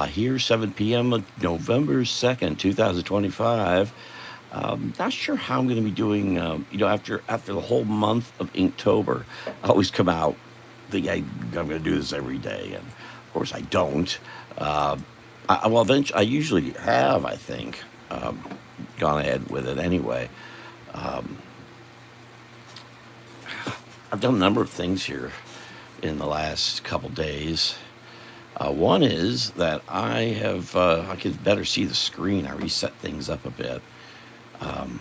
Here, 7 p.m. of November 2nd, 2025. Not sure how I'm going to be doing, after the whole month of Inktober. I always come out thinking I'm going to do this every day, and of course I don't. Uh, well, eventually, I usually have, I think, um, gone ahead with it anyway. Um, I've done a number of things here in the last couple days. One is that I could better see the screen. I reset things up a bit. Um,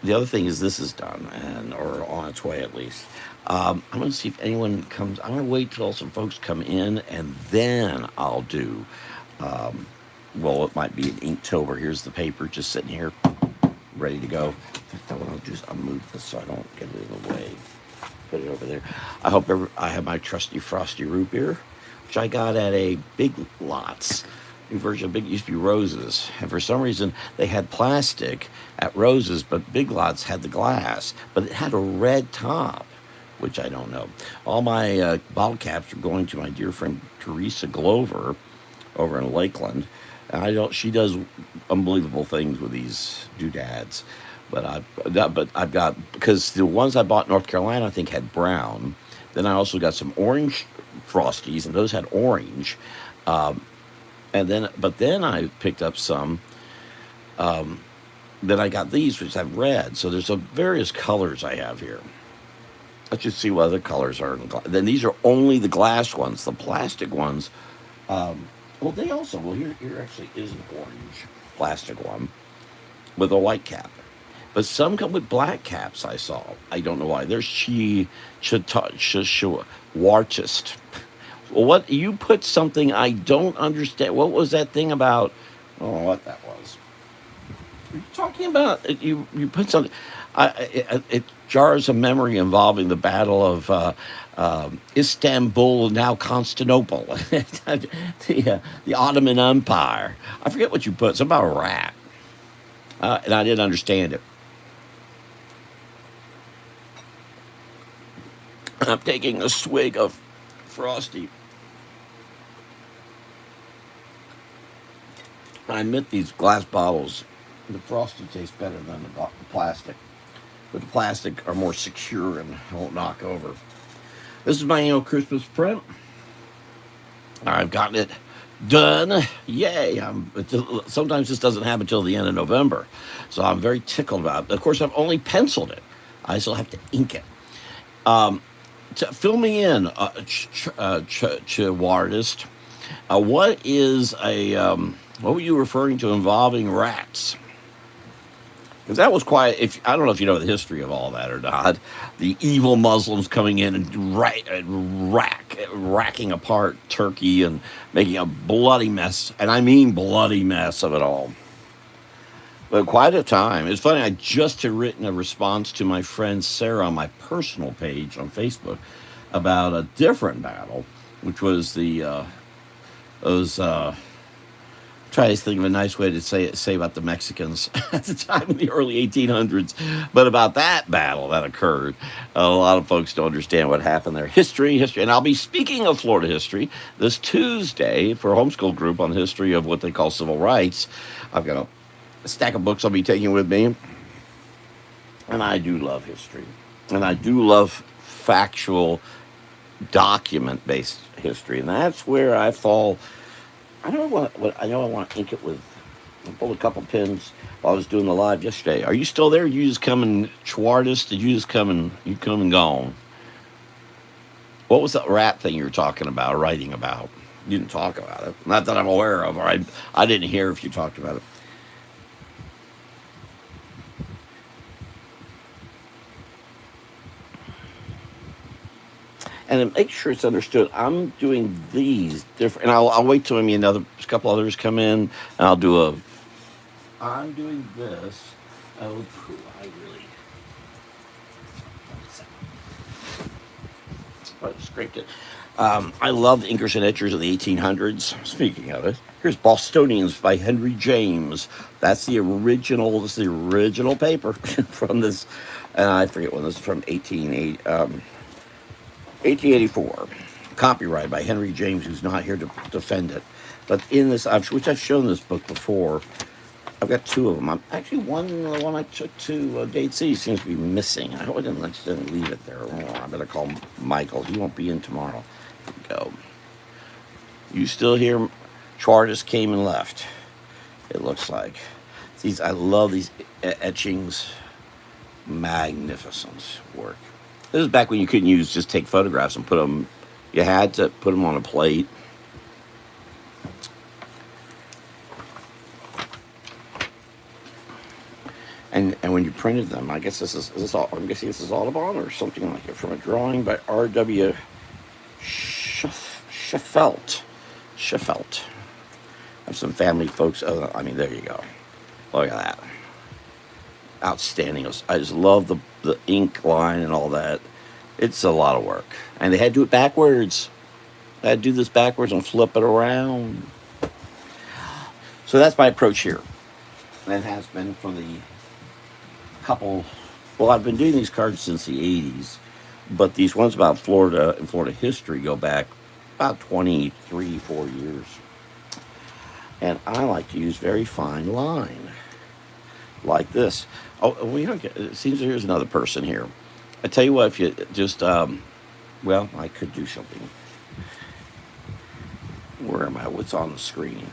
the other thing is this is done, or on its way at least. I'm going to see if anyone comes. I'm going to wait till some folks come in, and then I'll do. Um, well, it might be an Inktober. Here's the paper just sitting here, ready to go. In fact, I'll move this so I don't get it in the way. Put it over there. I have my trusty frosty root beer, which I got at a Big Lots. New version of Big used to be Roses, and for some reason they had plastic at Roses, but Big Lots had the glass, but it had a red top, which I don't know. All my bottle caps are going to my dear friend Teresa Glover over in Lakeland, and I don't. She does unbelievable things with these doodads. I've got, because the ones I bought in North Carolina I think had brown. Then I also got some orange frosties, and those had orange. Um, but then I picked up some. Um, then I got these which have red. So there's various colors I have here. Let's just see what other colors are. Then these are only the glass ones. The plastic ones. Well, they also. Well, here actually is an orange plastic one with a white cap. But some come with black caps. I saw. I don't know why. There's Wartist. Well, what you put something I don't understand. What was that thing about? Oh, what that was? You're talking about you put something. It jars a memory involving the Battle of Istanbul, now Constantinople, the Ottoman Empire. I forget what you put. It's about a rat, and I didn't understand it. I'm taking a swig of frosty. I admit these glass bottles, the frosty tastes better than the plastic. But the plastic are more secure and won't knock over. This is my annual Christmas print. I've gotten it done. Yay. Sometimes this doesn't happen until the end of November. So I'm very tickled about it. Of course, I've only penciled it. I still have to ink it. Um, Fill me in, Chihuahuist. What were you referring to involving rats? Because that was quite. If I don't know if you know the history of all that or not. The evil Muslims coming in and racking apart Turkey and making a bloody mess, and I mean bloody mess of it all. But quite a time. It's funny. I just had written a response to my friend Sarah on my personal page on Facebook about a different battle, which was those. Try to think of a nice way to say about the Mexicans at the time in the early 1800s, but about that battle that occurred. A lot of folks don't understand what happened there. History, and I'll be speaking of Florida history this Tuesday for a homeschool group on the history of what they call civil rights. I've got a stack of books I'll be taking with me, and I do love history, and I do love factual, document-based history, and that's where I fall. I don't know what I know. I want to ink it with. I pulled a couple pins while I was doing the live yesterday. Are you still there? You just come and Schwartz? Did you just come and gone? What was that rat thing you were talking about, writing about? You didn't talk about it. Not that I'm aware of, or I didn't hear if you talked about it. And to make sure it's understood, I'm doing these different, and I'll wait till maybe a couple others come in, and I'll do a. I'm doing this. Oh, I really. I scraped it. I love the inkers and etchers of the 1800s. Speaking of it, here's Bostonians by Henry James. That's the original. This is the original paper from this, and I forget when this is from 1884. copyrighted by Henry James, who's not here to defend it. But in this, which I've shown this book before, I've got two of them. I'm actually the one I took to Gate City seems to be missing. I hope I didn't leave it there. Oh, I better call Michael. He won't be in tomorrow. Here we go. You still here? Char just came and left. It looks like I love these etchings. Magnificent work. This is back when you couldn't just take photographs and put them. You had to put them on a plate. And when you printed them, I guess is this all? I'm guessing this is Audubon or something like it from a drawing by R.W. Shefelt. I have some family folks. I mean, there you go. Look at that. Outstanding. I just love the ink line and all that. It's a lot of work. And they had to do it backwards. They had to do this backwards and flip it around. So that's my approach here. That has been for the couple. Well, I've been doing these cards since the 80s. But these ones about Florida and Florida history go back about 23, 4 years. And I like to use very fine line. Like this. Oh, it seems here's another person here. I tell you what, if you just, well, I could do something. Where am I? What's on the screen?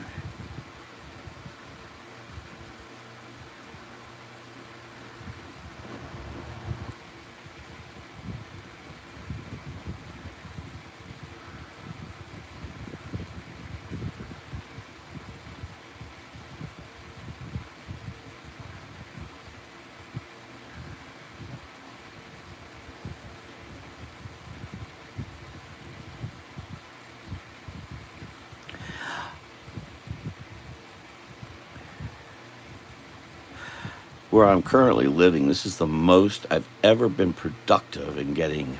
Where I'm currently living, this is the most I've ever been productive in getting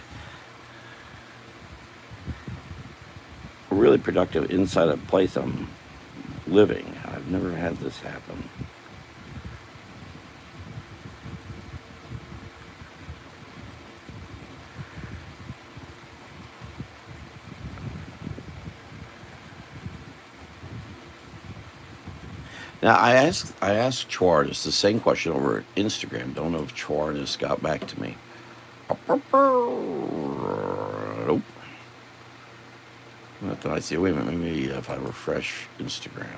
really productive inside a place I'm living. I've never had this happen. Now I asked Chuartis the same question over at Instagram. Don't know if Chuartis got back to me. Nope. What did I see? Wait a minute. Maybe if I refresh Instagram.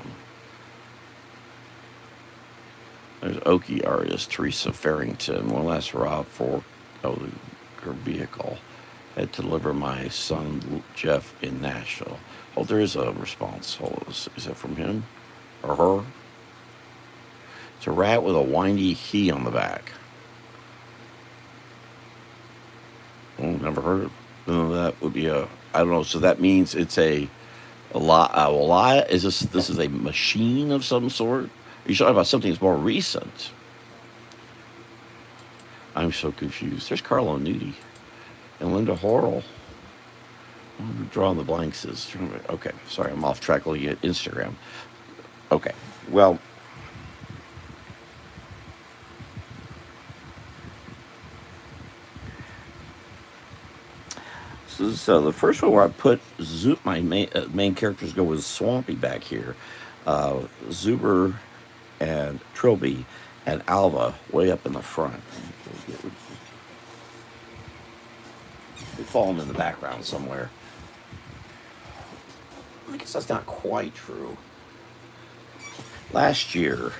There's Okie artist Teresa Farrington. One last hurrah for her vehicle. Had to deliver my son Jeff in Nashville. Oh, there is a response. Hold on. Is that from him or her? It's a rat with a windy he on the back. Oh, never heard of it. No, that would be I don't know. So that means it's a lie. Is this is a machine of some sort? Are you talking about something that's more recent? I'm so confused. There's Carlo Nudi and Linda Horrell. Drawing the blanks is okay. Sorry, I'm off track looking at Instagram. Okay, well. So the first one where I put my main characters go with Swampy back here, Zuber and Trilby and Alva way up in the front. They fall in the background somewhere. I guess that's not quite true. Last year,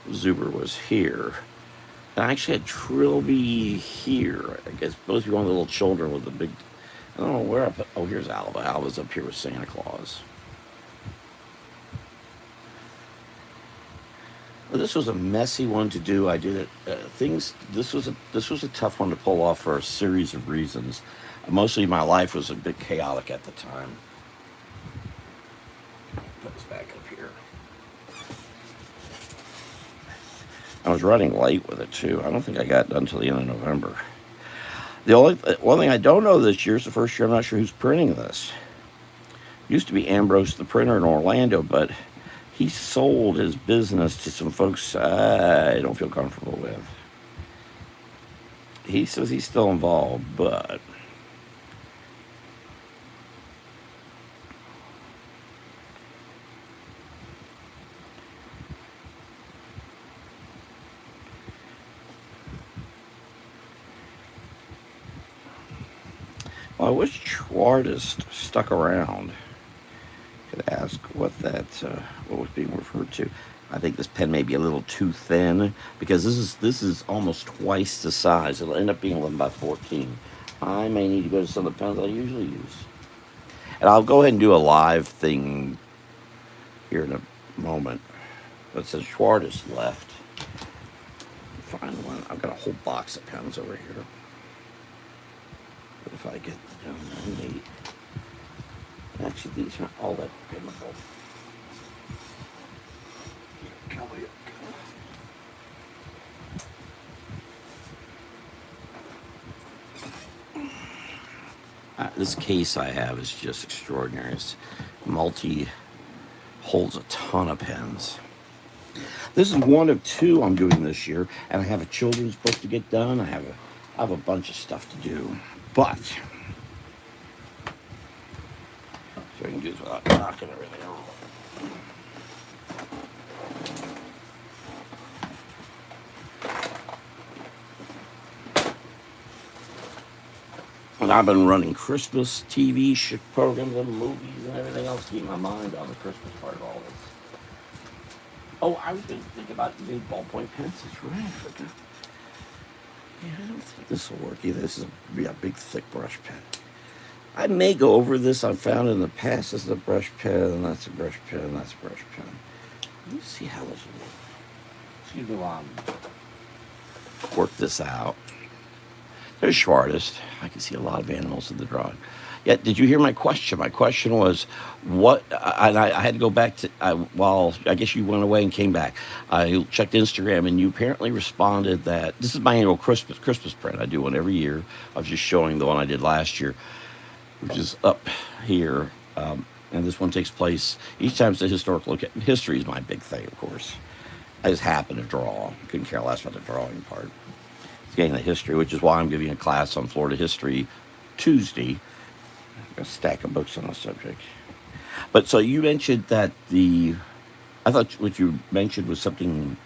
Zuber was here. I actually had Trilby here. I guess both of you on the little children with the big. I don't know where I put. Oh, here's Alva. Alva's up here with Santa Claus. Well, this was a messy one to do. I did it. This was a tough one to pull off for a series of reasons. Mostly, my life was a bit chaotic at the time. Put this back up here. I was running late with it too. I don't think I got done until the end of November. The one thing I don't know this year is the first year I'm not sure who's printing this. Used to be Ambrose the printer in Orlando, but he sold his business to some folks I don't feel comfortable with. He says he's still involved, but Well, I wish Schwartist stuck around. Could ask what was being referred to. I think this pen may be a little too thin because this is almost twice the size. It'll end up being 11 by 14. I may need to go to some of the pens I usually use, and I'll go ahead and do a live thing here in a moment. But since Schwartist left, find one. I've got a whole box of pens over here. But if I get down there, actually these aren't all that pinnable. This case I have is just extraordinary. It's multi holds a ton of pens. This is one of two I'm doing this year, and I have a children's book to get done. I have a bunch of stuff to do, but so I can do this without knocking everything over. And I've been running Christmas TV programs and movies and everything else to keep my mind on the Christmas part of all this. Oh, I was going to think about using ballpoint pencils, right? Yeah, I don't think this will work either. This is a big, thick brush pen. I may go over this. I've found in the past this is a brush pen, and that's a brush pen, and that's a brush pen. Let's see how this will work. Excuse me while I work this out. There's Schwartist. I can see a lot of animals in the drawing. Yeah, did you hear my question? My question was, what? And I had to go back to while I guess you went away and came back. I checked Instagram, and you apparently responded that this is my annual Christmas print. I do one every year. I was just showing the one I did last year, which is up here. And this one takes place each time. It's a historical look at history is my big thing, of course. I just happen to draw. Couldn't care less about the drawing part. It's getting the history, which is why I'm giving a class on Florida history Tuesday. A stack of books on the subject. But so you mentioned that I thought what you mentioned was something,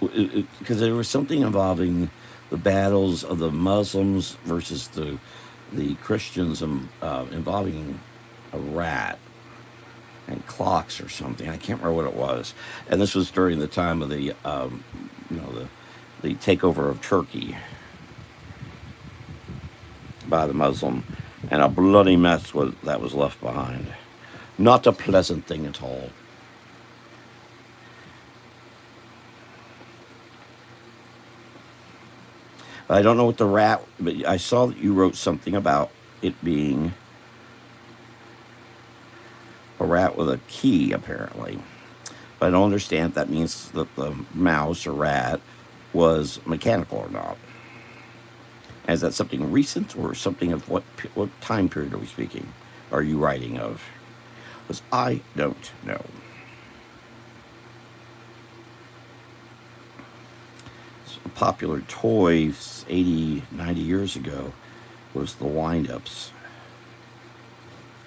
because there was something involving the battles of the Muslims versus the Christians, involving a rat and clocks or something. I can't remember what it was. And this was during the time of the takeover of Turkey by the Muslim, and a bloody mess that was left behind. Not a pleasant thing at all. I don't know what the rat, but I saw that you wrote something about it being a rat with a key, apparently. But I don't understand if that means that the mouse or rat was mechanical or not. Is that something recent or something of what time period are we speaking? Are you writing of? Because I don't know. So a popular toy 80, 90 years ago was the wind-ups.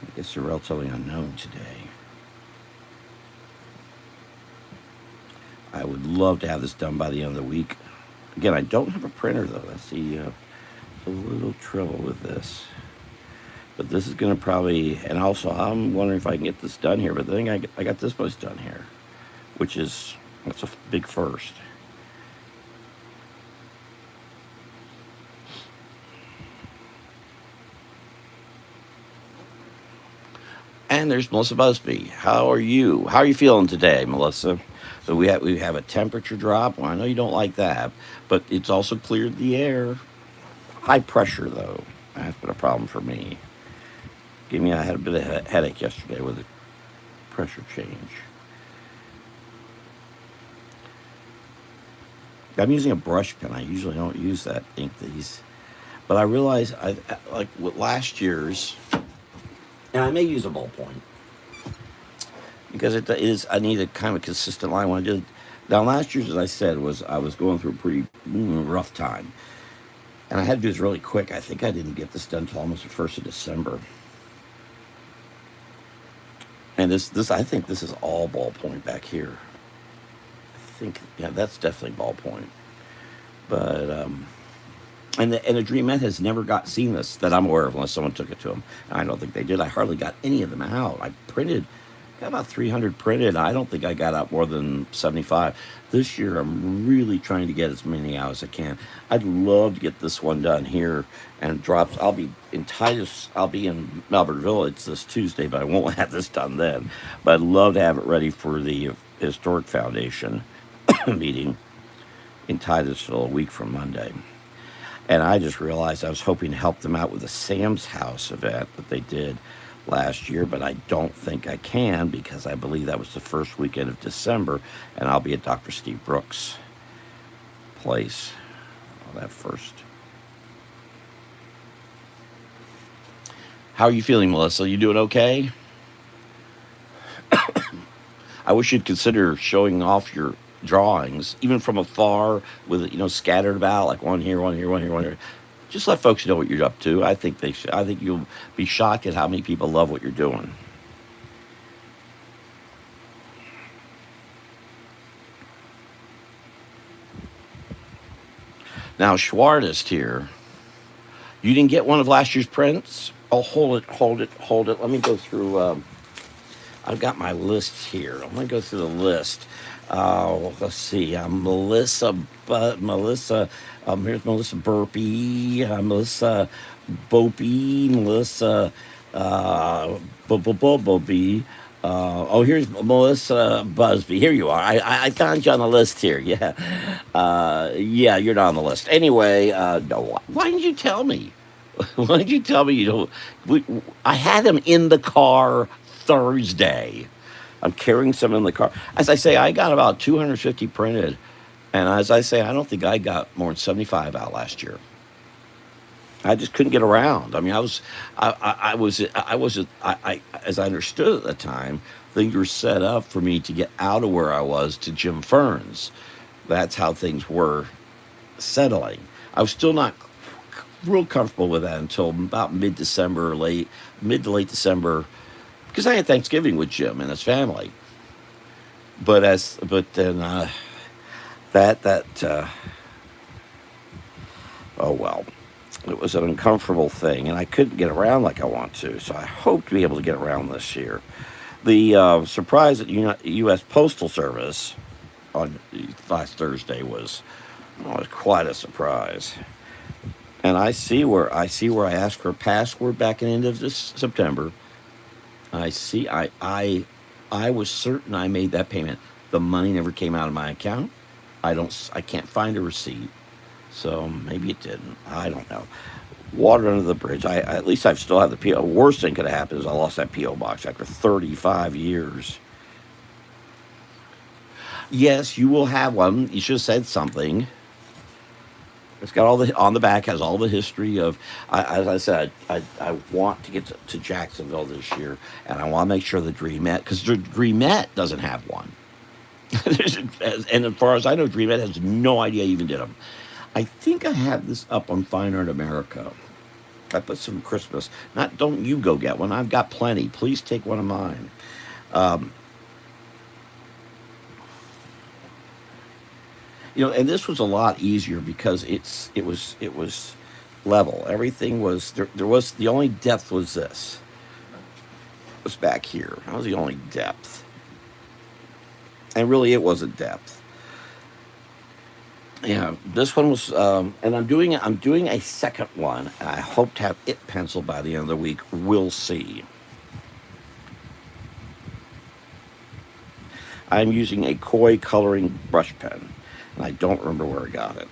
I guess they're relatively unknown today. I would love to have this done by the end of the week. Again, I don't have a printer, though. That's a little trouble with this. But this is going to probably... And also, I'm wondering if I can get this done here. But then I got this much done here, which is... That's a big first. And there's Melissa Busby. How are you? How are you feeling today, Melissa? So we have a temperature drop. Well, I know you don't like that, but it's also cleared the air. High pressure, though. That's been a problem for me. I had a bit of a headache yesterday with the pressure change. I'm using a brush pen. I usually don't use that ink these. But I realize, like with last year's, and I may use a ballpoint, because it is, I need a kind of a consistent line when I did. Now, last year's, as I said, I was going through a pretty rough time. And I had to do this really quick. I think I didn't get this done until almost the 1st of December. And I think this is all ballpoint back here. I think, yeah, that's definitely ballpoint. But And the Dreamette has never seen this that I'm aware of, unless someone took it to them. I don't think they did. I hardly got any of them out. I got about 300 printed. I don't think I got out more than 75. This year, I'm really trying to get as many out as I can. I'd love to get this one done here and drops. I'll be in Titus. I'll be in Melbourne Village this Tuesday, but I won't have this done then. But I'd love to have it ready for the Historic Foundation meeting in Titusville a week from Monday. And I just realized I was hoping to help them out with the Sam's House event that they did last year, but I don't think I can because I believe that was the first weekend of December, and I'll be at Dr. Steve Brooks' place on that first. How are you feeling, Melissa? You doing okay? I wish you'd consider showing off your drawings, even from afar, with it, scattered about, like one here, one here, one here, one here. Just let folks know what you're up to. I think they should. I think you'll be shocked at how many people love what you're doing. Now, Schwartist here. You didn't get one of last year's prints? Oh, hold it, hold it, hold it. Let me go through. I've got my list here. I'm going to go through the list. Let's see. Melissa. Here's Melissa Burpee. Melissa Bopey. Melissa Bopey. Here's Melissa Busby. Here you are. I found you on the list here. Yeah. Yeah, you're not on the list. Anyway, no. Why didn't you tell me? Why did you tell me you don't? I had them in the car Thursday. I'm carrying some in the car. As I say, I got about 250 printed, and as I say, I don't think I got more than 75 out last year. I just couldn't get around. I mean, as I understood at the time, things were set up for me to get out of where I was to Jim Fern's. That's how things were settling. I was still not real comfortable with that until about mid to late December, because I had Thanksgiving with Jim and his family. But then oh well, it was an uncomfortable thing, and I couldn't get around like I want to. So I hope to be able to get around this year. The surprise at U.S. Postal Service on last Thursday was quite a surprise. And I see where I asked for a password back in the end of this September. I was certain I made that payment. The money never came out of my account. I can't find a receipt. So maybe it didn't. I don't know. Water under the bridge. At least I still have the PO. Worst thing could have happened is I lost that PO box after 35 years. Yes, you will have one. You should have said something. It's got on the back has all the history of. As I said, I want to get to Jacksonville this year, and I want to make sure the Dreamette, because the Dreamette doesn't have one. And as far as I know, Dreamette has no idea I even did them. I think I have this up on Fine Art America. I put some Christmas. Don't you go get one. I've got plenty. Please take one of mine. And this was a lot easier because it was level. Everything was there was the only depth was this. It was back here. That was the only depth. And really it wasn't depth. Yeah, this one was and I'm doing a second one, and I hope to have it penciled by the end of the week. We'll see. I'm using a Koi coloring brush pen, and I don't remember where I got it.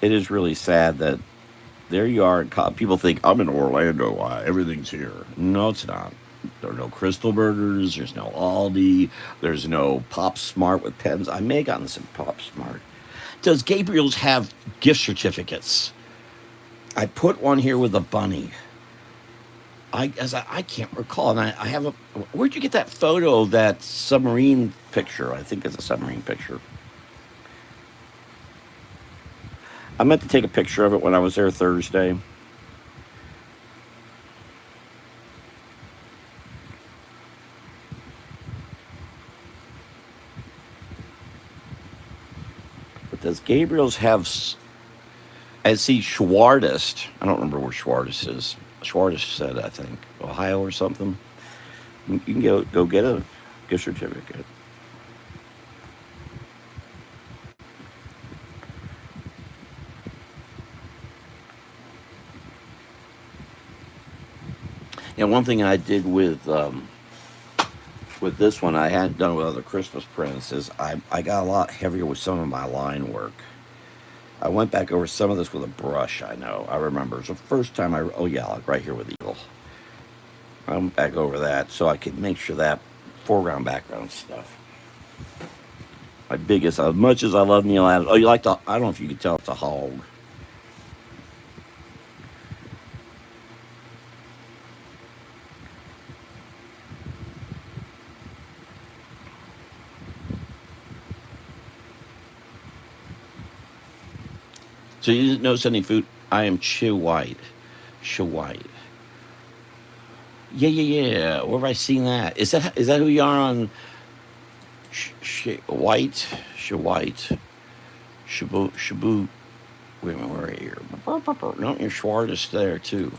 It is really sad that there you are. People think I'm in Orlando. Why everything's here? No, it's not. There are no Crystal Burgers. There's no Aldi. There's no Pop Smart with pens. I may have gotten some Pop Smart. Does Gabriel's have gift certificates? I put one here with a bunny. I can't recall, and I have a. Where'd you get that photo of that submarine picture? I think it's a submarine picture. I meant to take a picture of it when I was there Thursday. Because Gabriel's have, as he Schwartest, I don't remember where Schwartest is. Schwartest said, I think, Ohio or something. You can go get a gift certificate. One thing I did with this one, I hadn't done with other Christmas prints, is I got a lot heavier with some of my line work. I went back over some of this with a brush. I know, I remember. It's the first time oh yeah, like right here with Eagle. I went back over that so I could make sure that foreground, background stuff. My biggest, as much as I love Neil Adams. Oh, you like the? I don't know if you can tell it's a hog. So you didn't notice any food? I am Chew White. Chew White. Yeah. Where have I seen that? Is that who you are on White? White. Shabu. Wait a minute, where are you? No, your Schwartz there too.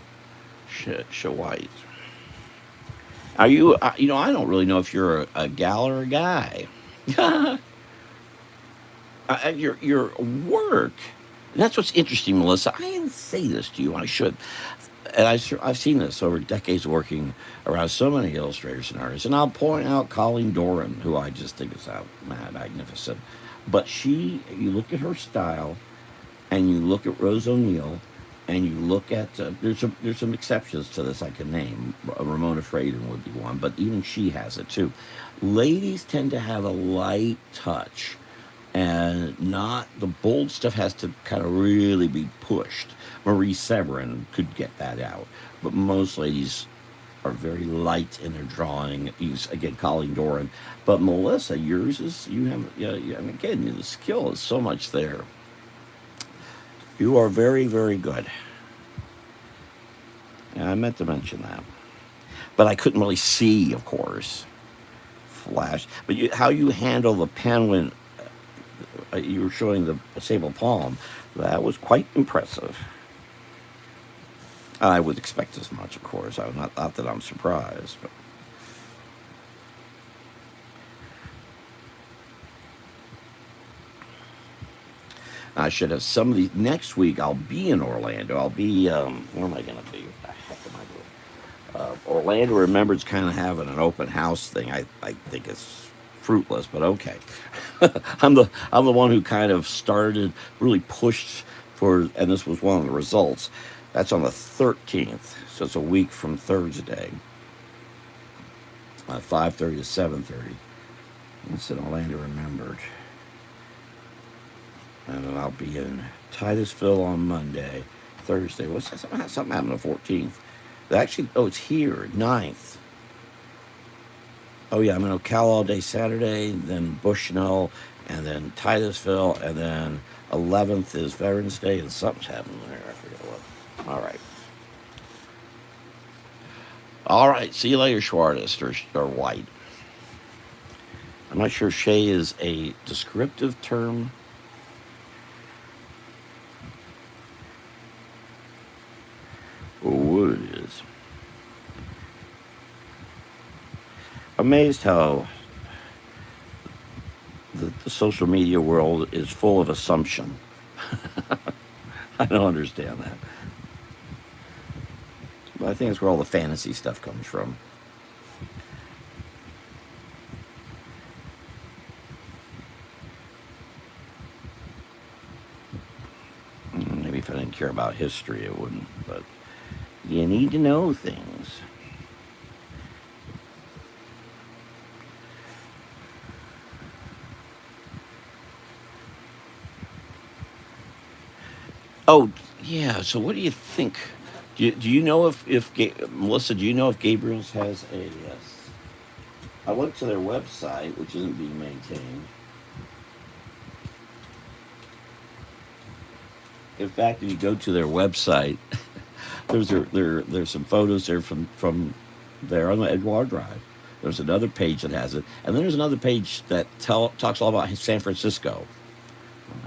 White. Are you? I don't really know if you're a gal or a guy. Your work. And that's what's interesting, Melissa. I didn't say this to you. I should. And I've seen this over decades working around so many illustrators and artists. And I'll point out Colleen Doran, who I just think is magnificent. But you look at her style, and you look at Rose O'Neill, and you look at there's some exceptions to this I can name. Ramona Fraden would be one, but even she has it too. Ladies tend to have a light touch, and not the bold stuff has to kind of really be pushed. Marie Severin could get that out, but most ladies are very light in their drawing. Use again Colleen Doran, but Melissa, yours is you have and again the skill is so much there. You are very, very good. Yeah, I meant to mention that, but I couldn't really see, of course. Flash, but how you handle the pen when you were showing the sable palm, that was quite impressive. I would expect as much, of course. I'm not that I'm surprised, but I should have some of these next week. I'll be in Orlando. I'll be where am I going to be? What the heck am I doing? Orlando Remembered's kind of having an open house thing. I think it's fruitless, but okay. I'm the one who kind of started, really pushed for, and this was one of the results. That's on the 13th, so it's a week from Thursday, 5:30 to 7:30. It's in Orlando Remembered, and then I'll be in Titusville on Monday, Thursday. What's that? Something happened on the 14th. Actually, it's here, 9th. Oh yeah, I'm in Ocala all day Saturday, then Bushnell, and then Titusville, and then 11th is Veterans Day, and something's happening there. I forget what. All right. See you later, Schwartz or White. I'm not sure Shay is a descriptive term. Or what it is. Amazed how the social media world is full of assumption. I don't understand that. But I think that's where all the fantasy stuff comes from. Maybe if I didn't care about history, it wouldn't. But you need to know things. Oh, yeah. So what do you think? Do you know if Melissa, do you know if Gabriel's has a yes? I went to their website, which isn't being maintained. In fact, if you go to their website, there's some photos there from there on the Edouard Drive. There's another page that has it, and then there's another page that talks all about San Francisco.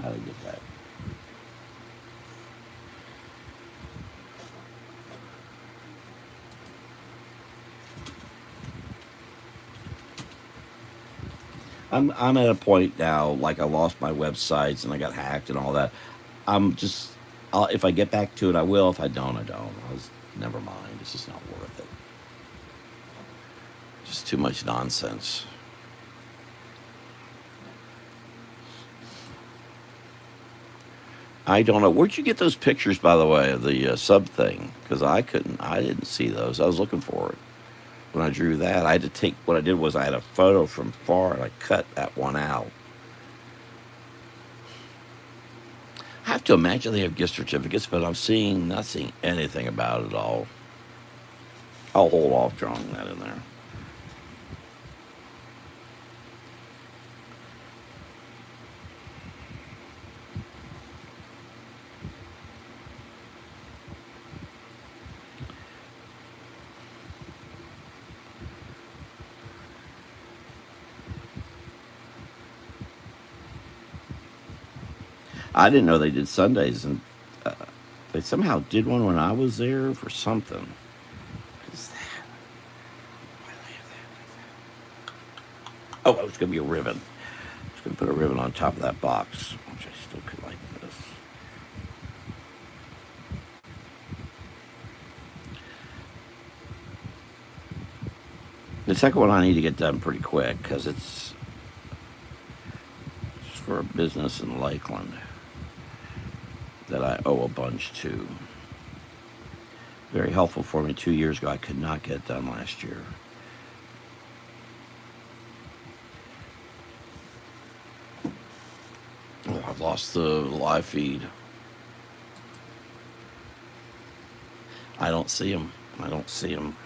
How to get that? I'm at a point now, like I lost my websites and I got hacked and all that. I'm just, if I get back to it, I will. If I don't, I don't. Never mind. It's just not worth it. Just too much nonsense. I don't know. Where'd you get those pictures, by the way, of the sub thing? Because I didn't see those. I was looking for it. When I drew that, I had to take, what I did was I had a photo from far and I cut that one out. I have to imagine they have gift certificates, but not seeing anything about it at all. I'll hold off drawing that in there. I didn't know they did Sundays, and uh, they somehow did one when I was there for something. What is that? Why do they have that? Oh, it's going to be a ribbon. It's going to put a ribbon on top of that box, which I still could like this. The second one I need to get done pretty quick because it's for a business in Lakeland that I owe a bunch to. Very helpful for me 2 years ago. I could not get it done last year. Oh, I've lost the live feed. I don't see him. I don't see him.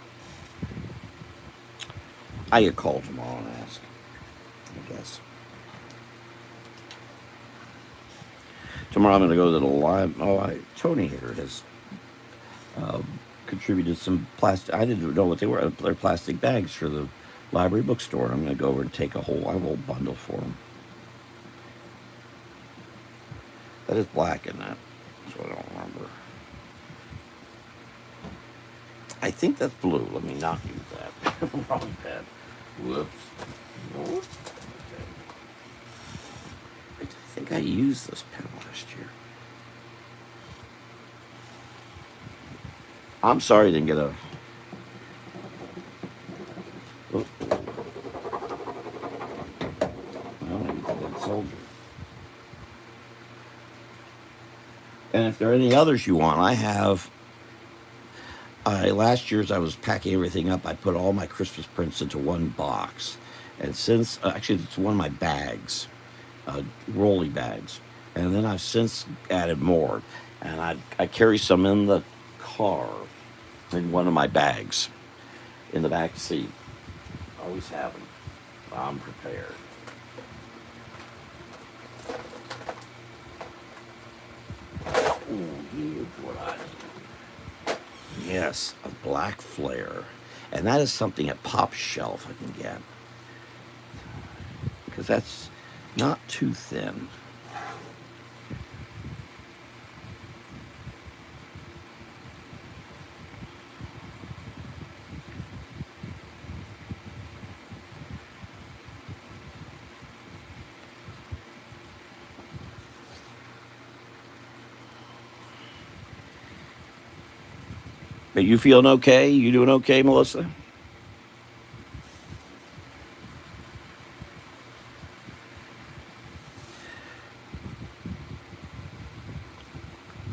I get called tomorrow and ask, I guess. Tomorrow I'm going to go to the live. Tony here has contributed some plastic. I didn't know what they were. They're plastic bags for the library bookstore. I'm going to go over and take a whole bundle for them. That is black in that, so I don't remember. I think that's blue. Let me not use that. Wrong pen. Whoops. Okay. I think I used this pen last year. I'm sorry I didn't get a... Oh. Well, maybe it's a dead soldier. And if there are any others you want, I have... last year, as I was packing everything up, I put all my Christmas prints into one box. And since... actually, it's one of my bags. Rolly bags. And then I've since added more. And I carry some in the car in one of my bags in the back seat. Always have them. I'm prepared. Ooh, here's what I need. Yes, a black flare. And that is something at Pop Shelf I can get. Because that's not too thin. Are you feeling okay? You doing okay, Melissa?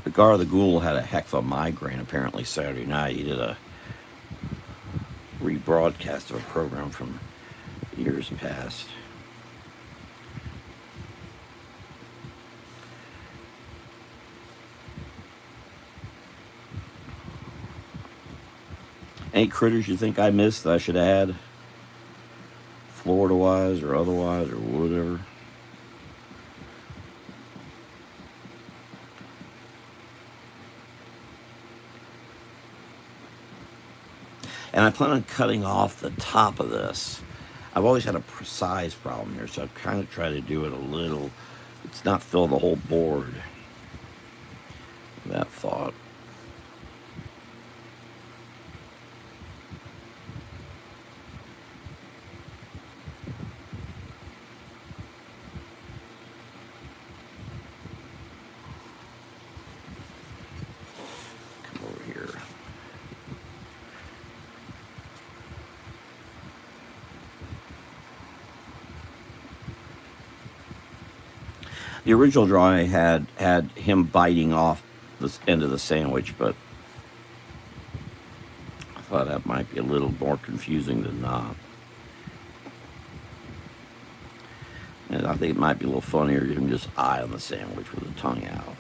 The Gar the Ghoul had a heck of a migraine apparently Saturday night. He did a rebroadcast of a program from years past. Any critters you think I missed that I should add? Florida-wise or otherwise or whatever? And I plan on cutting off the top of this. I've always had a size problem here, so I've kind of tried to do it a little It's not fill the whole board. That thought. Come over here. The original drawing had him biting off the end of the sandwich, but I thought that might be a little more confusing than not. And I think it might be a little funnier to him just eye on the sandwich with the tongue out.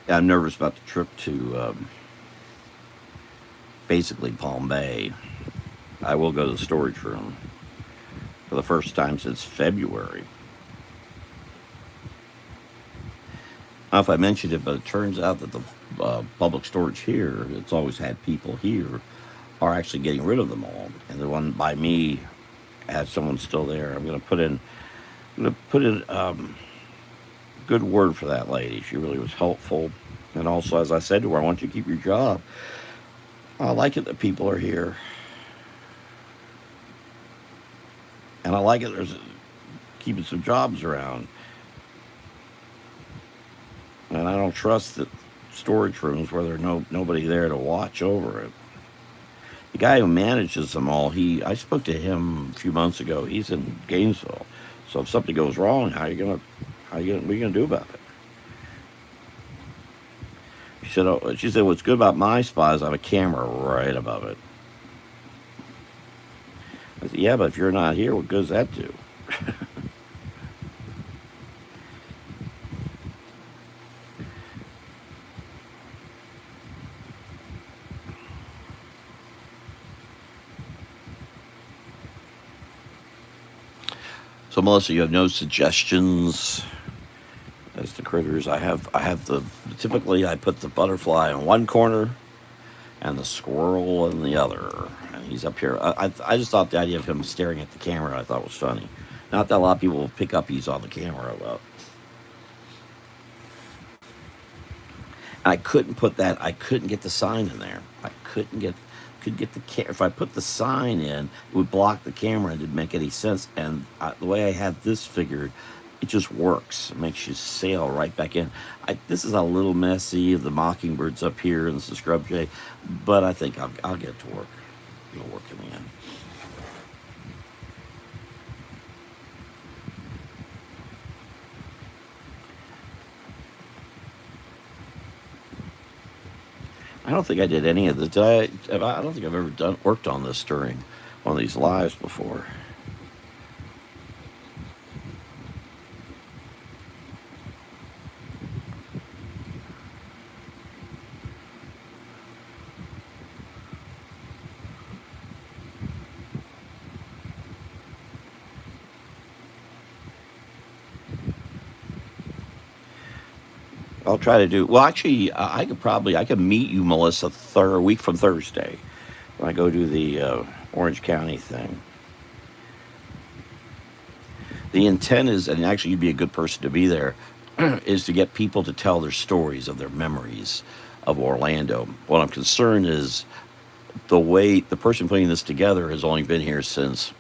Yeah, I'm nervous about the trip to basically Palm Bay. I will go to the storage room for the first time since February. I don't know if I mentioned it, but it turns out that the public storage here, it's always had people here, are actually getting rid of them all. And the one by me has someone still there. I'm going to put in good word for that lady. She really was helpful. And also, as I said to her, I want you to keep your job. I like it that people are here. And I like it there's keeping some jobs around. And I don't trust that storage rooms where there's nobody there to watch over it. The guy who manages them all, I spoke to him a few months ago. He's in Gainesville. So if something goes wrong, what are you gonna do about it? She said, what's good about my spot is I have a camera right above it. I said, yeah, but if you're not here, what good does that do? So Melissa, you have no suggestions as to critters? I have typically I put the butterfly in one corner and the squirrel in the other, and he's up here. I just thought the idea of him staring at the camera I thought was funny. Not that a lot of people will pick up he's on the camera, but I couldn't put that. I couldn't get the sign in there. I could get the if I put the sign in, it would block the camera. It didn't make any sense. And the way I had this figured, it just works. It makes you sail right back in. This is a little messy. The mockingbird's up here and the scrub jay, but I think I'll get to work. It'll work in the end. I don't think I did any of the. I don't think I've ever worked on this during one of these lives before. I'll try to do well. Actually, I could meet you, Melissa, a week from Thursday when I go do the Orange County thing. The intent is, and actually, you'd be a good person to be there, is to get people to tell their stories of their memories of Orlando. What I'm concerned is the person putting this together has only been here since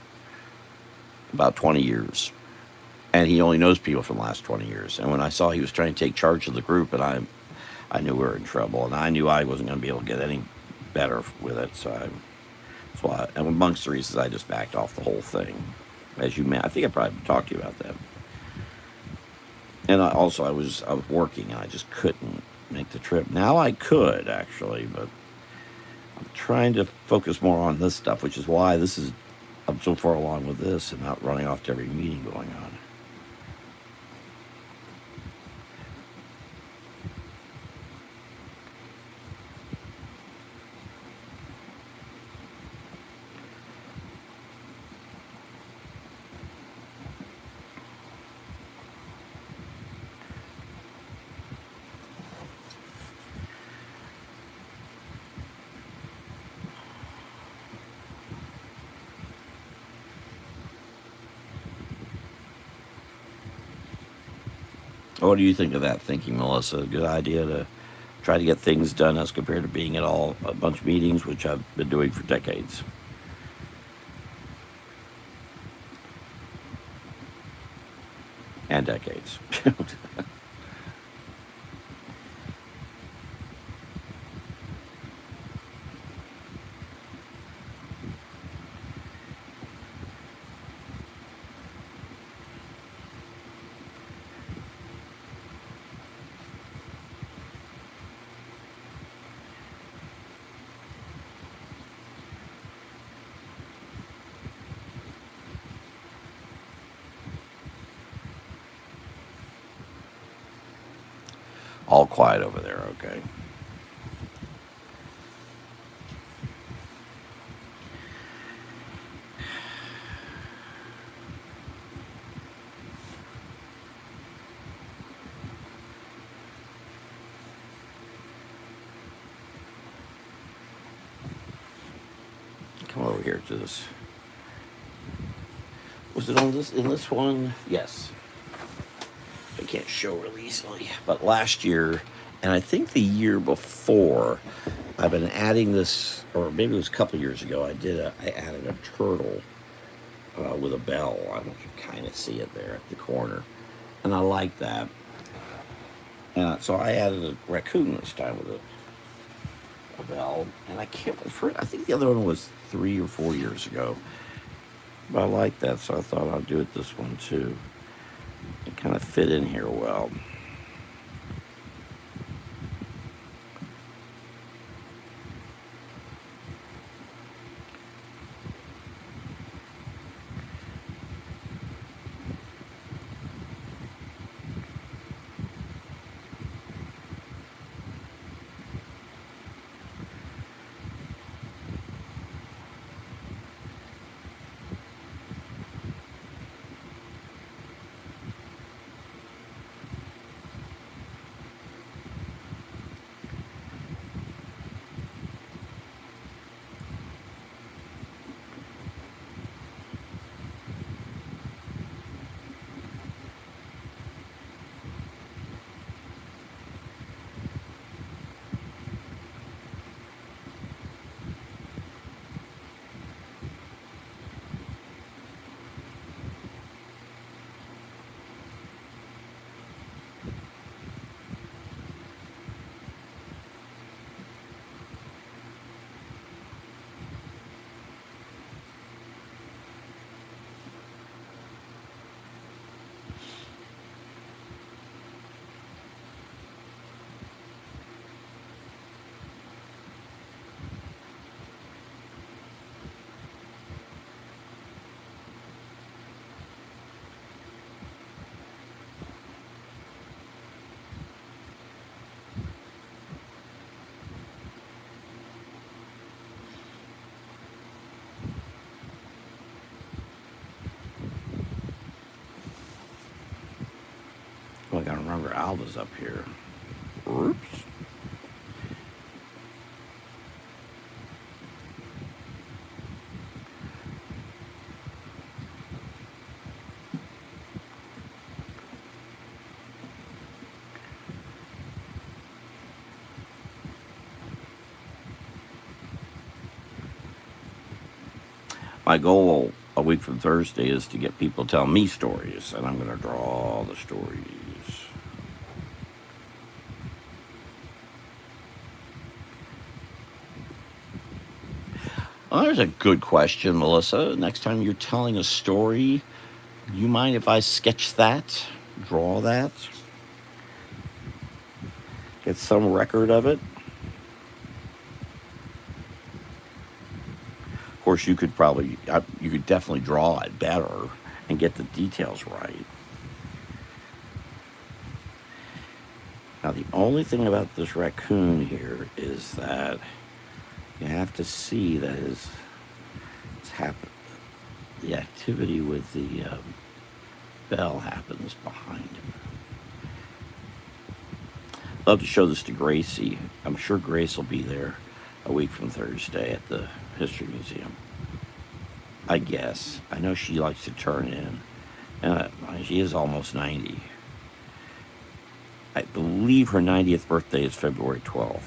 about 20 years. And he only knows people from the last 20 years. And when I saw he was trying to take charge of the group, and I knew we were in trouble, and I knew I wasn't going to be able to get any better with it. And amongst the reasons I just backed off the whole thing. as you may. I think I probably talked to you about that. And I was working and I just couldn't make the trip. Now I could actually, but I'm trying to focus more on this stuff, which is why I'm so far along with this and not running off to every meeting going on. What do you think of that thinking, Melissa? A good idea to try to get things done as compared to being at all a bunch of meetings, which I've been doing for decades and decades. All quiet over there, okay. Come over here to this. Was it on this in this one? Yes. I can't show real easily. But last year, and I think the year before, I've been adding this, or maybe it was a couple years ago. I added a turtle with a bell. I don't know if you kind of see it there at the corner, and I like that. So I added a raccoon this time with a bell, and I can't. I think the other one was 3 or 4 years ago. But I like that, so I thought I'd do it this one too. It kind of fit in here well. Well, I gotta remember Alva's up here. Oops. My goal a week from Thursday is to get people to tell me stories, and I'm going to draw the stories. Well, there's a good question, Melissa. Next time you're telling a story, you mind if I sketch that, draw that, get some record of it? Of course, you could definitely draw it better and get the details right. Now, the only thing about this raccoon here is that you have to see that it's happen. The activity with the bell happens behind him. Love to show this to Gracie. I'm sure Grace will be there a week from Thursday at the History Museum. I guess. I know she likes to turn in. She is almost 90. I believe her 90th birthday is February 12th.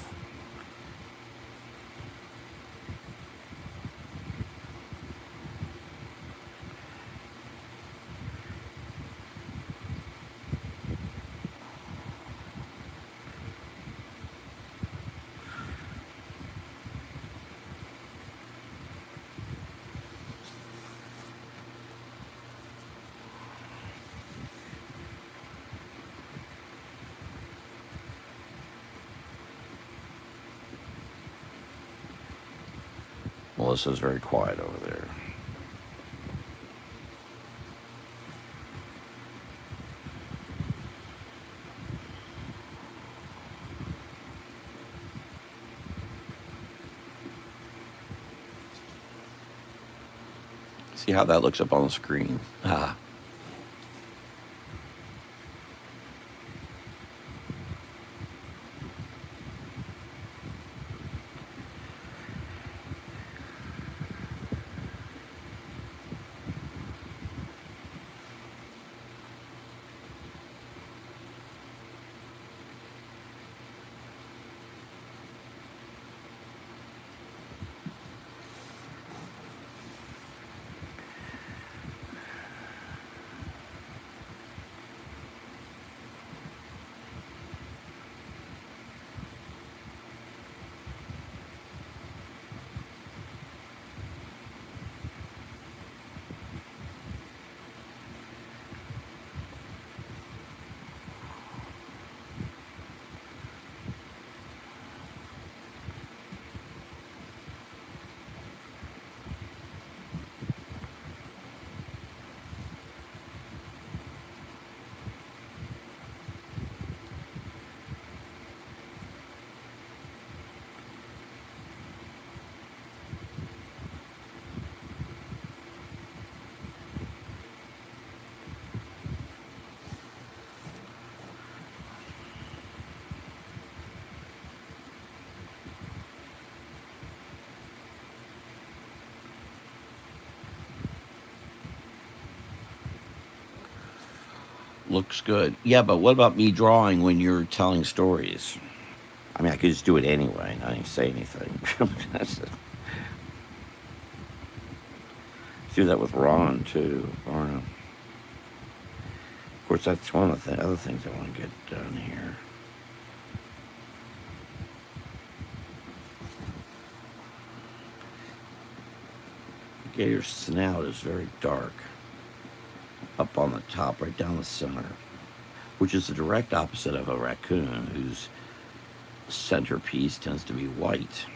Melissa's very quiet over there. See how that looks up on the screen? Ah. Looks good. Yeah, but what about me drawing when you're telling stories? I mean, I could just do it anyway. I didn't say anything. Do that with Ron too. Of course, that's one of the other things I want to get done here. The gator's snout is very dark, up on the top, right down the center, which is the direct opposite of a raccoon, whose centerpiece tends to be white.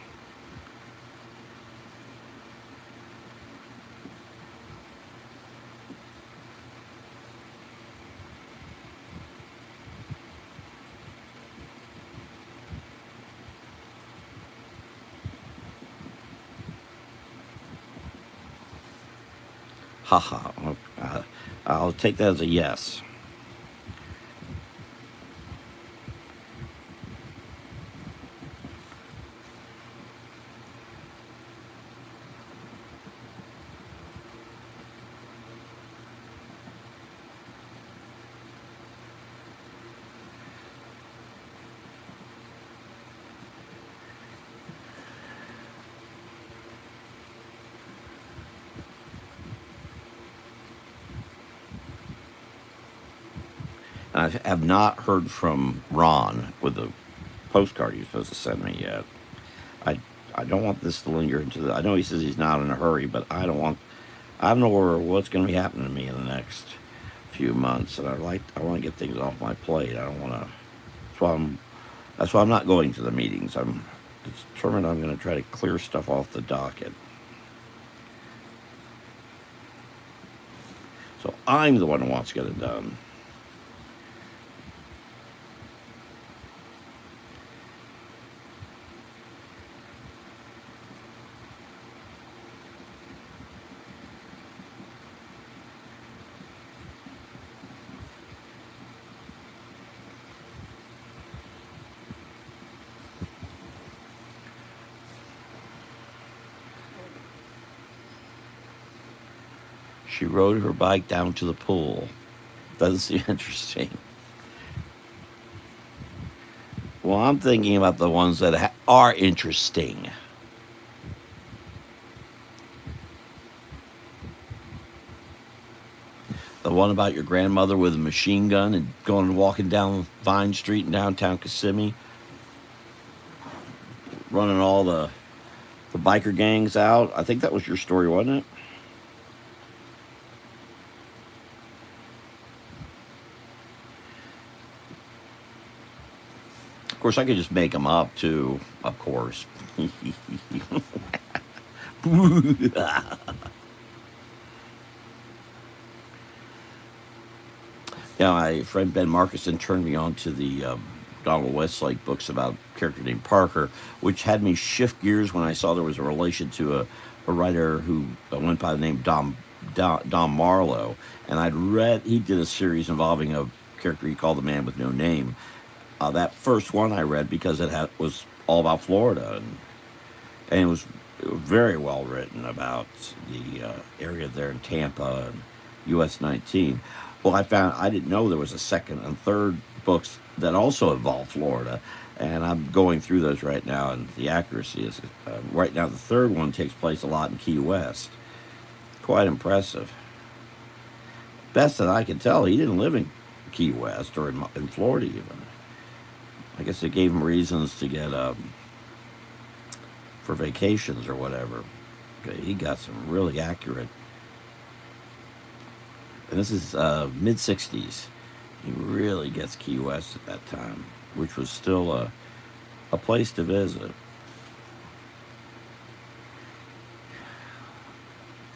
Haha. I'll take that as a yes. I have not heard from Ron with the postcard he's supposed to send me yet. I I don't want this to linger into the. I know he says he's not in a hurry, but I don't want. I don't know what's going to be happening to me in the next few months, and I want to get things off my plate. I don't want to. That's why I'm. That's why I'm not going to the meetings. I'm determined I'm going to try to clear stuff off the docket. So I'm the one who wants to get it done. She rode her bike down to the pool. Doesn't seem interesting. Well, I'm thinking about the ones that are interesting. The one about your grandmother with a machine gun and going and walking down Vine Street in downtown Kissimmee, running all the biker gangs out. I think that was your story, wasn't it? Of course, I could just make them up too. Of course. Yeah, my friend Ben Markison turned me on to the Donald Westlake books about a character named Parker, which had me shift gears when I saw there was a relation to a writer who went by the name Dom Marlowe. And I'd read, he did a series involving a character he called the Man with No Name. That first one I read because was all about Florida, and it was very well written about the area there in Tampa and US 19. Well, I found I didn't know there was a second and third books that also involve Florida, and I'm going through those right now, and the accuracy is right now the third one takes place a lot in Key West. Quite impressive. Best that I can tell, he didn't live in Key West or in Florida even. I guess it gave him reasons to get for vacations or whatever. Okay, he got some really accurate. And this is mid 60s. He really gets Key West at that time, which was still a place to visit.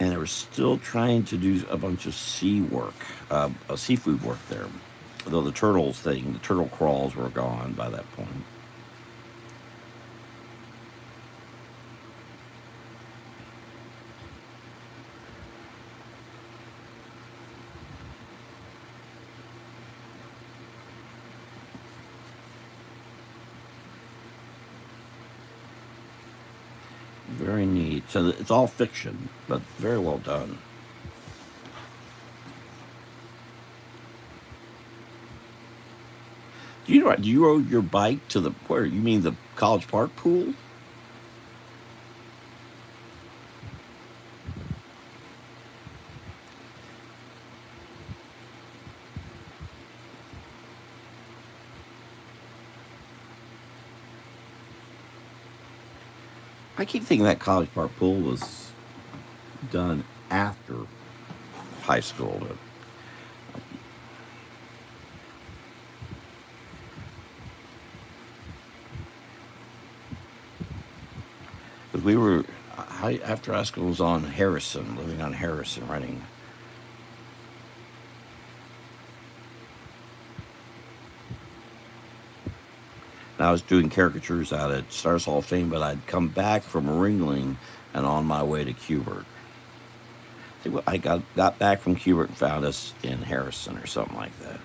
And they were still trying to do a bunch of seafood work there. Though the turtle crawls were gone by that point. Very neat. So it's all fiction, but very well done. Do you rode your bike to the where? You mean the College Park pool? I keep thinking that College Park pool was done after high school. Because we were, after high school was on Harrison, living on Harrison, writing. And I was doing caricatures out at Stars Hall of Fame, but I'd come back from Ringling and on my way to Cubert. I got back from Cubert and found us in Harrison or something like that.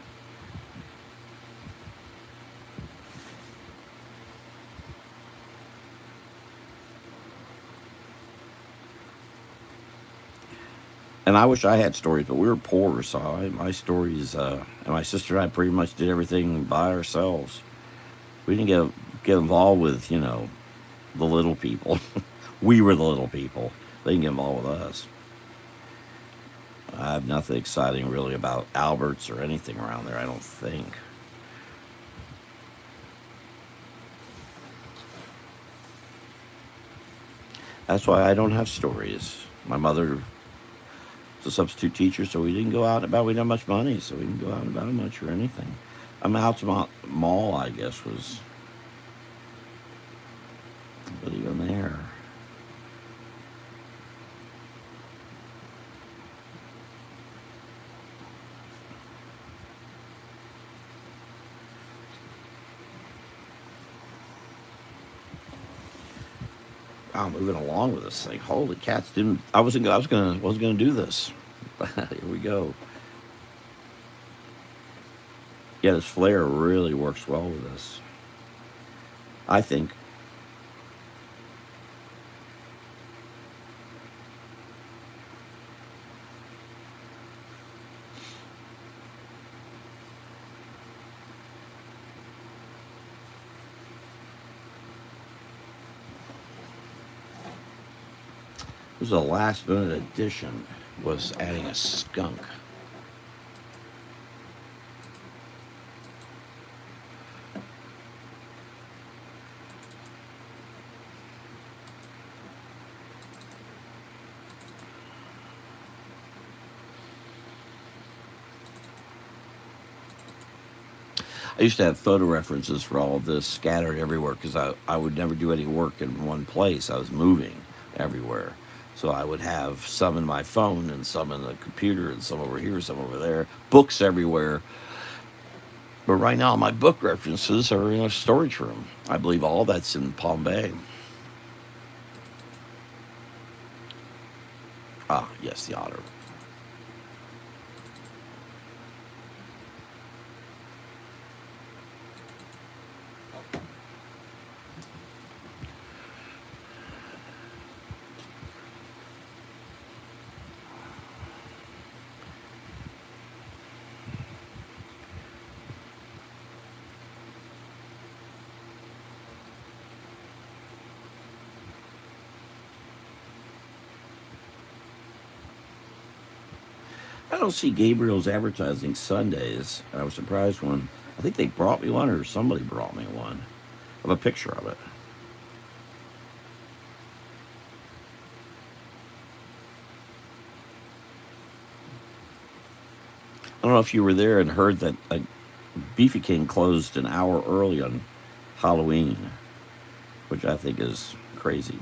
And I wish I had stories, but we were poor, so my stories, and my sister and I pretty much did everything by ourselves. We didn't get involved with, the little people. We were the little people. They didn't get involved with us. I have nothing exciting really about Alberts or anything around there, I don't think. That's why I don't have stories. My mother was a substitute teacher, so we didn't go out and about. We didn't have much money, so we didn't go out and about much or anything. I'm out to mall, I guess, was, but even there. Wow, moving along with this thing. Holy cats! Didn't I wasn't gonna do this. Here we go. Yeah, this flare really works well with this. I think. This was a last minute addition. Was adding a skunk. I used to have photo references for all of this scattered everywhere because I would never do any work in one place. I was moving everywhere. So I would have some in my phone and some in the computer and some over here, some over there, books everywhere. But right now, my book references are in a storage room. I believe all that's in Palm Bay. Ah, yes, the otter. I don't see Gabriel's advertising Sundays. I was surprised when I think they brought me one or somebody brought me one of a picture of it. I don't know if you were there and heard that Beefy King closed an hour early on Halloween, which I think is crazy.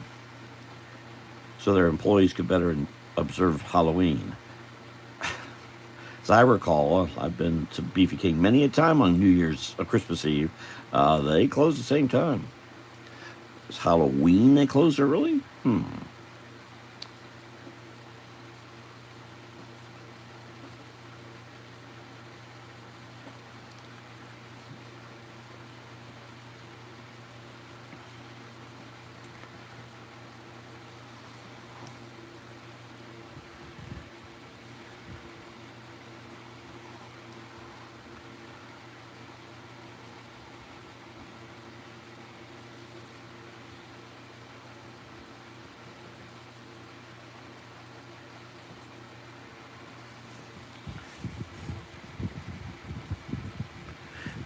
So their employees could better observe Halloween. As I recall, I've been to Beefy King many a time on New Year's, Christmas Eve. They close at the same time. It's Halloween they close early?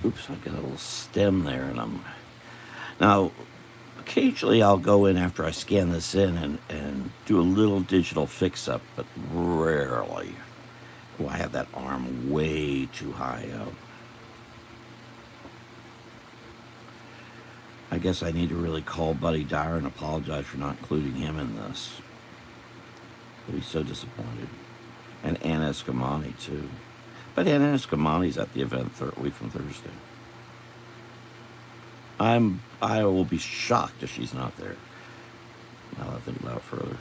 Oops, I got a little stem there, and I'm now. Occasionally, I'll go in after I scan this in and do a little digital fix up, but rarely. Oh, I have that arm way too high up. I guess I need to really call Buddy Dyer and apologize for not including him in this. He'll be so disappointed. And Anna Escamani, too. But Anna Escamani's at the event a week from Thursday. I will be shocked if she's not there. Now that I think about it further.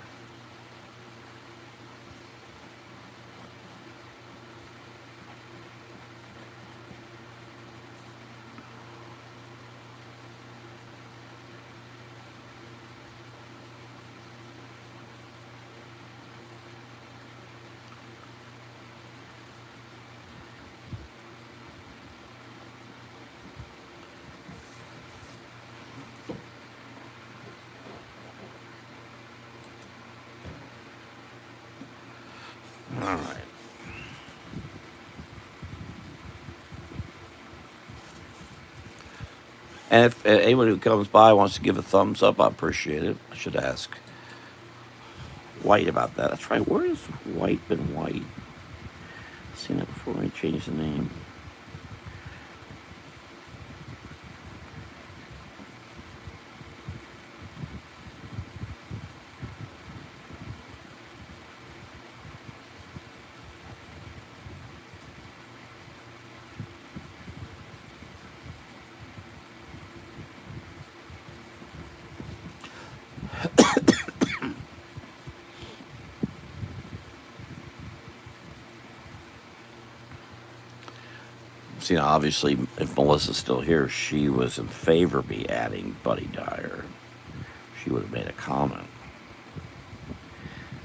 All right. And if anyone who comes by wants to give a thumbs up, I appreciate it. I should ask. White about that. That's right. Where has White been white? I've seen it before I changed the name. See, now, obviously, if Melissa's still here, she was in favor of me adding Buddy Dyer. She would have made a comment.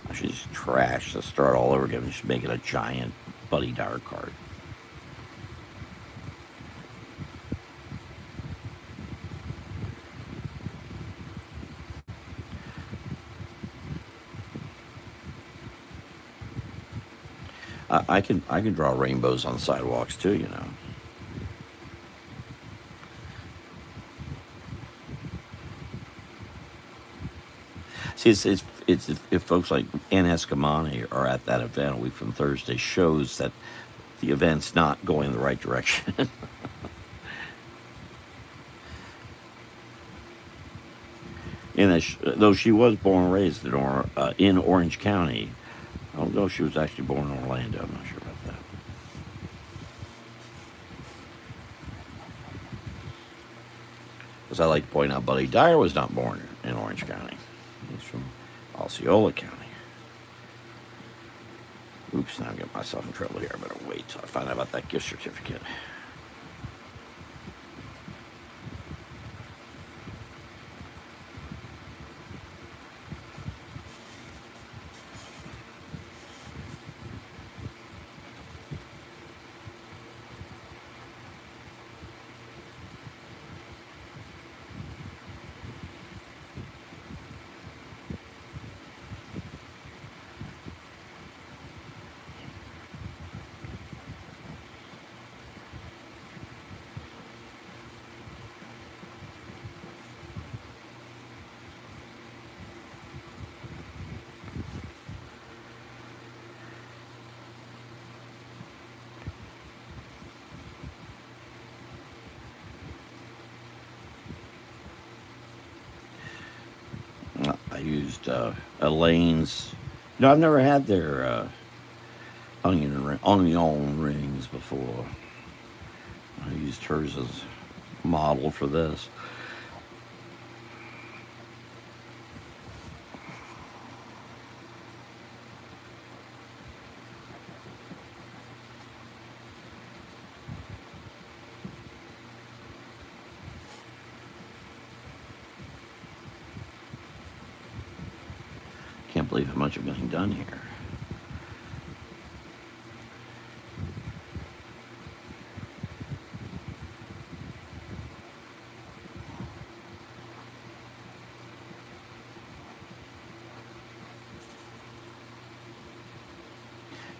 I should just trash to start all over again and just make it a giant Buddy Dyer card. I can draw rainbows on sidewalks too, you know. See, it's if folks like Ann Escamani are at that event a week from Thursday, shows that the event's not going in the right direction. And though she was born and raised in Orange County, I don't know if she was actually born in Orlando. I'm not sure about that. As I like to point out, Buddy Dyer was not born in Orange County. He's from Osceola County. Oops, now I'm getting myself in trouble here. I better wait till I find out about that gift certificate. I used Elaine's. No, I've never had their onion rings before. I used hers as model for this. Can't believe how much I'm getting done here.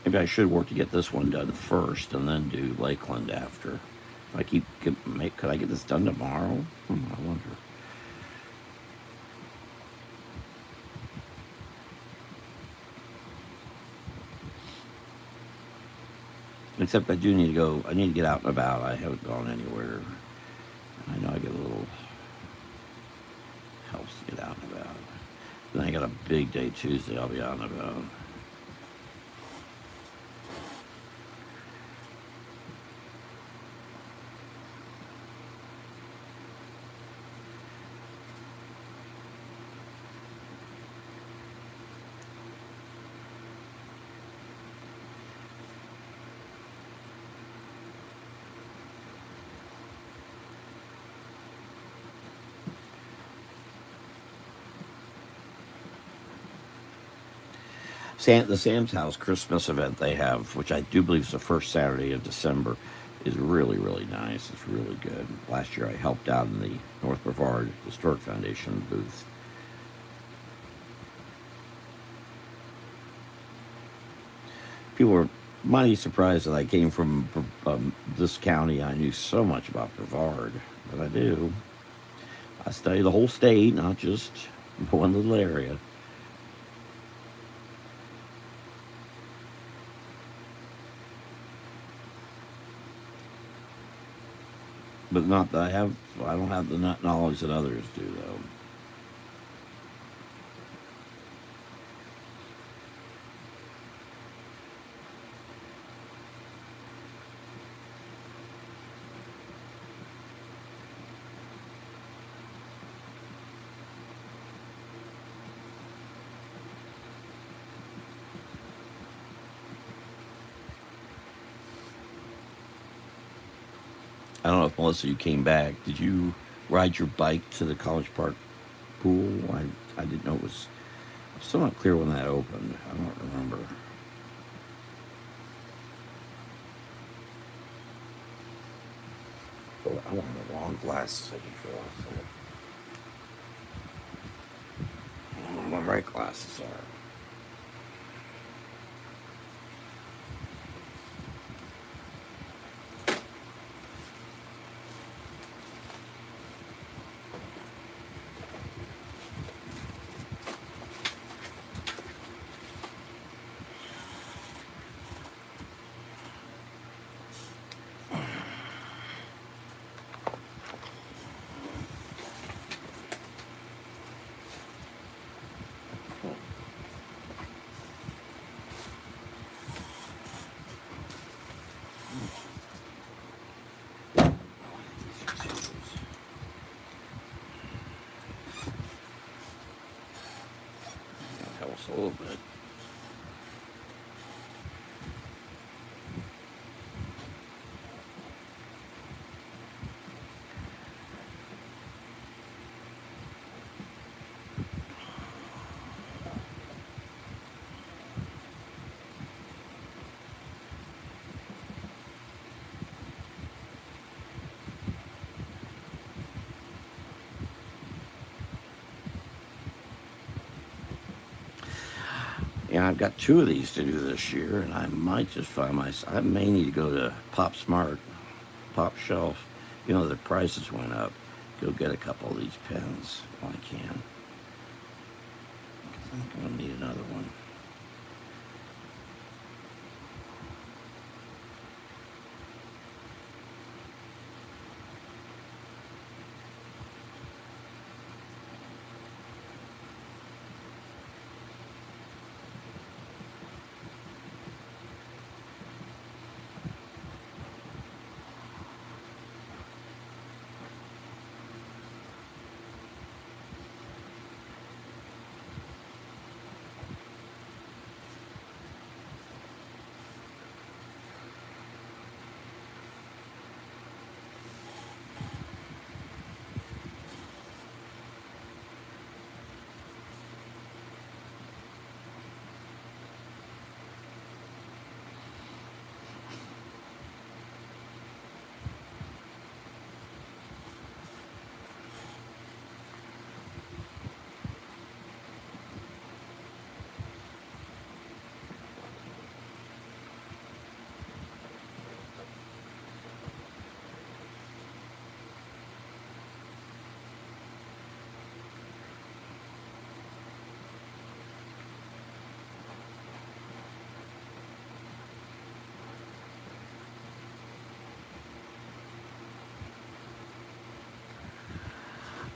Maybe I should work to get this one done first and then do Lakeland after. If I could I get this done tomorrow? I wonder. Except I do need to go. I need to get out and about. I haven't gone anywhere. I know I get a little helps to get out and about. Then I got a big day Tuesday. I'll be out and about. The Sam's House Christmas event they have, which I do believe is the first Saturday of December, is really, really nice. It's really good. Last year I helped out in the North Brevard Historic Foundation booth. People were mighty surprised that I came from this county. I knew so much about Brevard, but I do. I study the whole state, not just one little area. but not that I have. I don't have the knowledge that others do, though. I don't know if Melissa, you came back. Did you ride your bike to the College Park pool? I didn't know it was. I'm still not clear when that opened. I don't remember. Oh, I want the wrong glasses. I just realized. I don't know what my right glasses are. That helps a little bit. Yeah, I've got two of these to do this year, and I might just find myself. I may need to go to Pop Smart, Pop Shelf. You know, the prices went up. Go get a couple of these pens while I can. I'm going to need another one.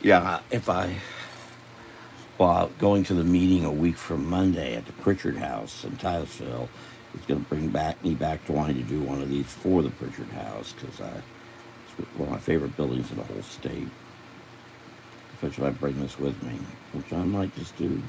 Yeah, if I well, going to the meeting a week from Monday at the Pritchard House in Titusville, it's going to bring me back to wanting to do one of these for the Pritchard House because it's one of my favorite buildings in the whole state. Especially if I bring this with me, which I might just do.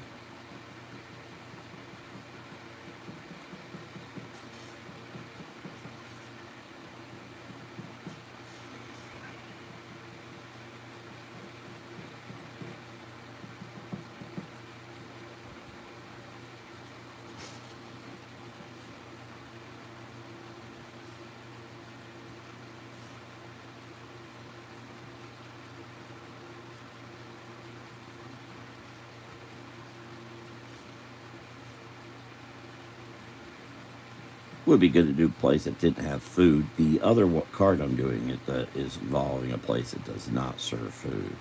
Would be good to do a place that didn't have food. The other card I'm doing it that is involving a place that does not serve food.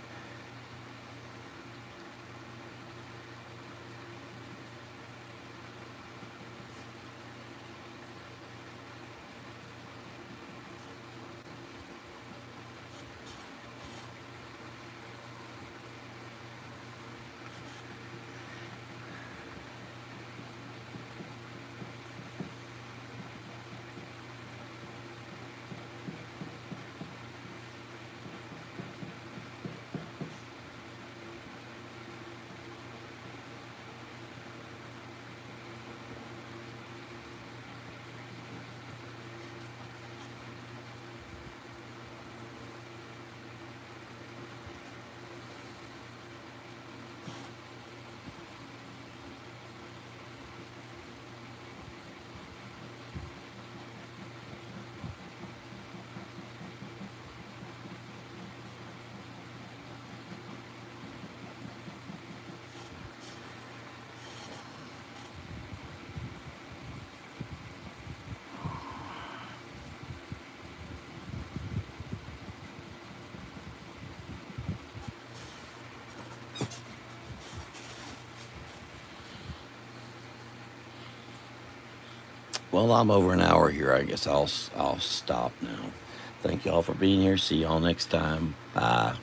Well, I'm over an hour here. I guess I'll stop now. Thank y'all for being here. See y'all next time. Bye.